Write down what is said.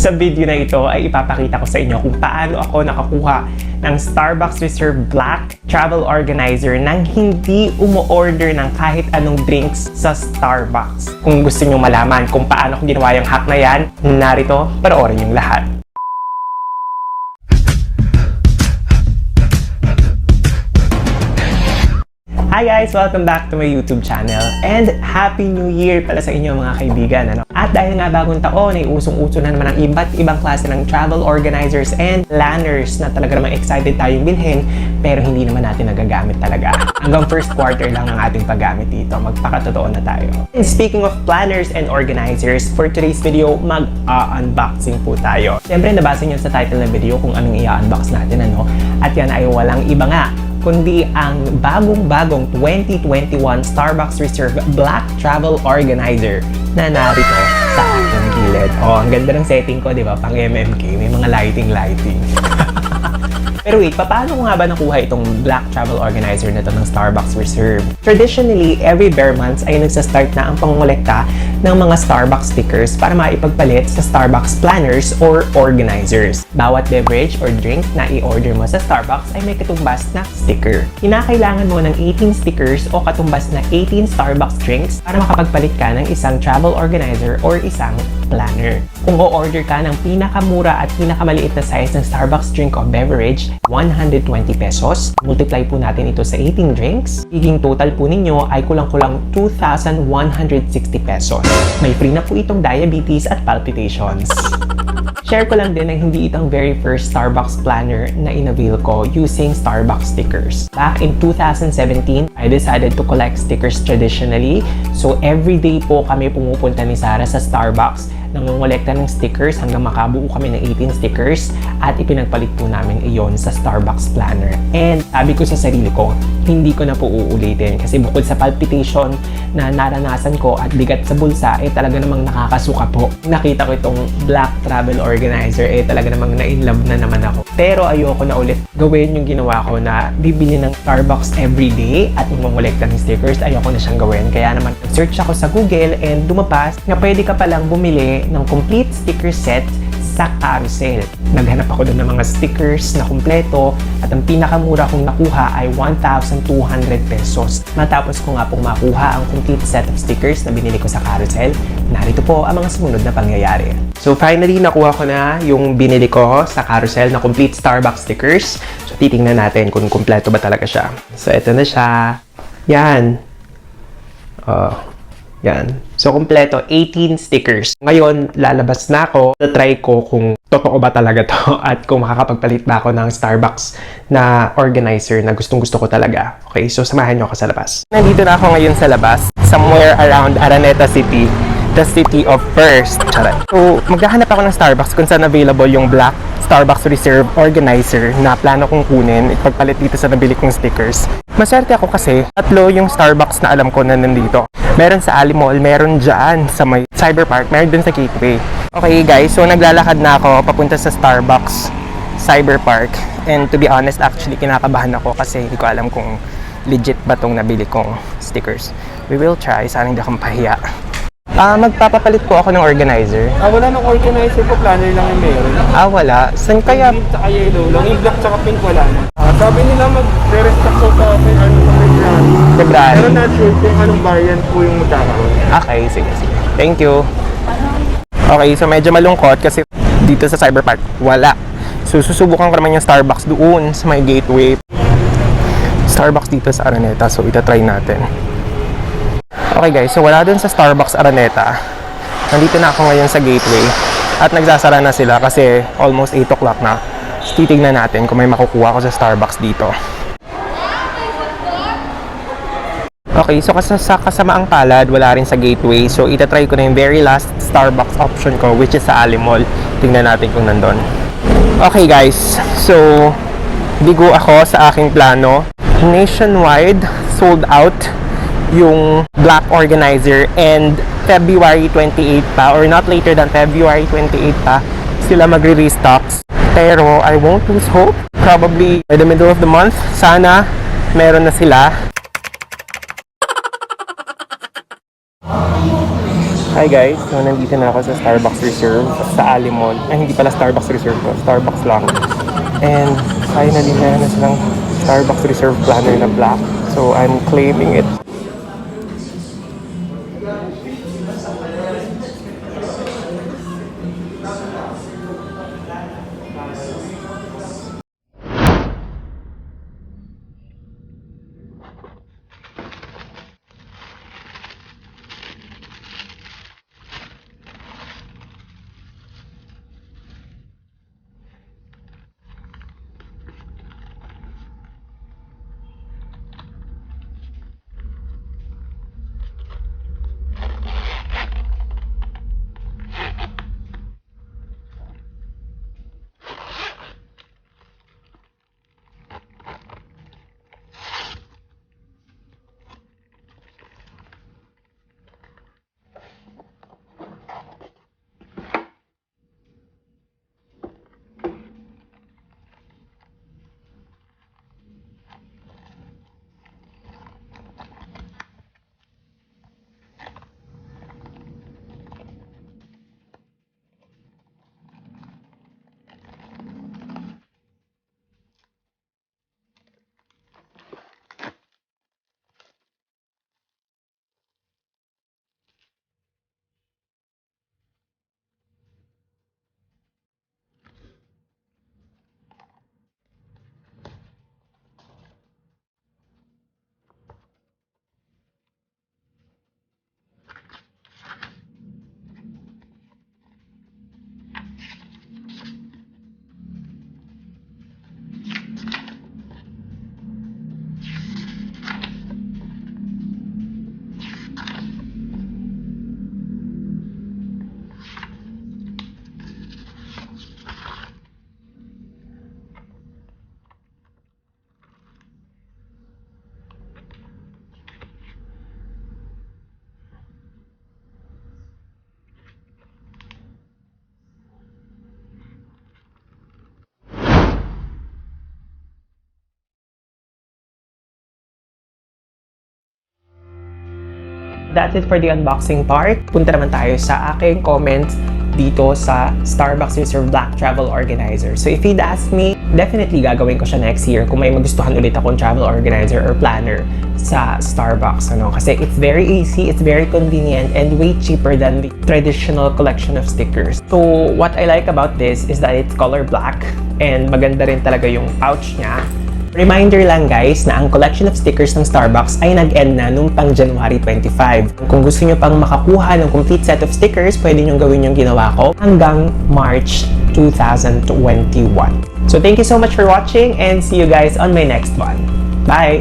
Sa video na ito ay ipapakita ko sa inyo kung paano ako nakakuha ng Starbucks Reserve Black Travel Organizer nang hindi umu-order ng kahit anong drinks sa Starbucks. Kung gusto nyo malaman kung paano ko ginawa yung hack na yan, narito, panoorin yung lahat. Hi guys! Welcome back to my YouTube channel and Happy New Year pala sa inyo mga kaibigan. At dahil nga bagong taon ay usong-uso na naman ang iba't ibang klase ng travel organizers and planners na talaga namang excited tayong bilhin pero hindi naman natin nagagamit talaga. Hanggang first quarter lang ang ating paggamit dito. Magpakatotoo na tayo. And speaking of planners and organizers, for today's video, mag-unboxing po tayo. Siyempre nabasa niyo sa title ng video kung anong i-unbox natin, ano? At yan ay walang iba nga kundi ang bagong-bagong 2021 Starbucks Reserve Black Travel Organizer na narito sa aking gilid. Oh, ang ganda ng setting ko, di ba? Pang MMK, may mga lighting. Pero wait, paano ko nga ba nakuha itong Black Travel Organizer na ito ng Starbucks Reserve? Traditionally, every bare months ay nagsastart na ang pangongolekta ng mga Starbucks stickers para maipagpalit sa Starbucks planners or organizers. Bawat beverage or drink na i-order mo sa Starbucks ay may katumbas na sticker. Kinakailangan mo ng 18 stickers o katumbas na 18 Starbucks drinks para makapagpalit ka ng isang travel organizer or isang planner. Kung o-order ka ng pinakamura at pinakamaliit na size ng Starbucks drink o beverage, 120 pesos. Multiply po natin ito sa 18 drinks. Higing total po ninyo ay kulang-kulang 2,160 pesos. May free na po itong diabetes at palpitations. Share ko lang din na hindi itong very first Starbucks planner na in-avail ko using Starbucks stickers. Back in 2017, I decided to collect stickers traditionally. So everyday po kami pumupunta ni Sarah sa Starbucks, nangongolekta ng stickers hanggang makabuo kami ng 18 stickers at ipinagpalit po namin iyon sa Starbucks planner. And sabi ko sa sarili ko, hindi ko na po uulitin kasi bukod sa palpitation na naranasan ko at bigat sa bulsa, talaga namang nakakasuka po. Nakita ko itong Black Travel Organizer, talaga namang na-inlove na naman ako. Pero ayoko na ulit gawin yung ginawa ko na bibili ng Starbucks everyday at mangongolekta ng stickers. Ayoko na siyang gawin. Kaya naman, search ako sa Google and lumabas na pwede ka palang bumili ng complete sticker set sa Carousel. Naghanap ako doon ng mga stickers na kumpleto at ang pinakamura kong nakuha ay 1,200 pesos. Matapos ko nga pong makuha ang complete set of stickers na binili ko sa Carousel, narito po ang mga sumunod na pangyayari. So finally, nakuha ko na yung binili ko sa Carousel na complete Starbucks stickers. So titingnan natin kung kumpleto ba talaga siya. So ito na siya. Yan. Yan. So, kumpleto, 18 stickers. Ngayon, lalabas na ako. Try ko kung totoo ba talaga to at kung makakapagpalit ba ako ng Starbucks na organizer na gustong-gusto ko talaga. Okay, so samahan nyo ako sa labas. Nandito na ako ngayon sa labas, somewhere around Araneta City, the city of first. Charot. So, maghahanap ako ng Starbucks kung saan available yung Black Starbucks Reserve Organizer na plano kong kunin ipagpalit dito sa nabili kong stickers. Maswerte ako kasi tatlo yung Starbucks na alam ko na nandito. Meron sa Ali Mall, meron dyan sa may Cyber Park, meron dun sa Gateway. Okay guys, so naglalakad na ako papunta sa Starbucks Cyber Park. And to be honest, actually kinakabahan ako kasi hindi ko alam kung legit ba tong nabili kong stickers. We will try, sana hindi akong pahiya. Magpapapalit po ako ng organizer. Wala nang organizer po, planner lang yung meron. Wala. Saan kaya? Green tsaka yellow lang, yung black tsaka pink wala na. Sabi nila mag-restock po sa akin ano sa February. February? Pero not sure kung anong variant po yung magkakaroon. Okay, sige. Thank you. Okay, so medyo malungkot kasi dito sa Cyber Park, wala. So susubukan ko naman yung Starbucks doon sa may Gateway. Starbucks dito sa Araneta, so itatry natin. Okay guys, so wala dun sa Starbucks Araneta. Nandito na ako ngayon sa Gateway at nagsasara na sila kasi almost 8 o'clock na. So, titignan natin kung may makukuha ko sa Starbucks dito. Okay, so sa kasamaang palad, wala rin sa Gateway. So itatry ko na yung very last Starbucks option ko, which is sa Ali Mall. Tingnan natin kung nandun. Okay guys, so bigo ako sa aking plano. Nationwide, sold out yung Black Organizer and February 28 pa or not later than February 28 pa sila magre-restocks. Pero I won't lose hope. Probably by the middle of the month, sana meron na sila. Hi guys, so nandito na ako sa Starbucks Reserve sa Alimon. Ay, hindi pala Starbucks Reserve to, Starbucks lang. And finally, meron na silang Starbucks Reserve planner na black. So I'm claiming it. That's it for the unboxing part. Punta naman tayo sa aking comments dito sa Starbucks Reserve Black Travel Organizer. So if you'd ask me, definitely gagawin ko siya next year kung may magustuhan ulit akong travel organizer or planner sa Starbucks. Kasi it's very easy, it's very convenient, and way cheaper than the traditional collection of stickers. So what I like about this is that it's color black and maganda rin talaga yung pouch niya. Reminder lang guys na ang collection of stickers ng Starbucks ay nag-end na noong pang January 25. Kung gusto nyo pang makakuha ng complete set of stickers, pwede nyo gawin yung ginawa ko hanggang March 2021. So thank you so much for watching and see you guys on my next one. Bye!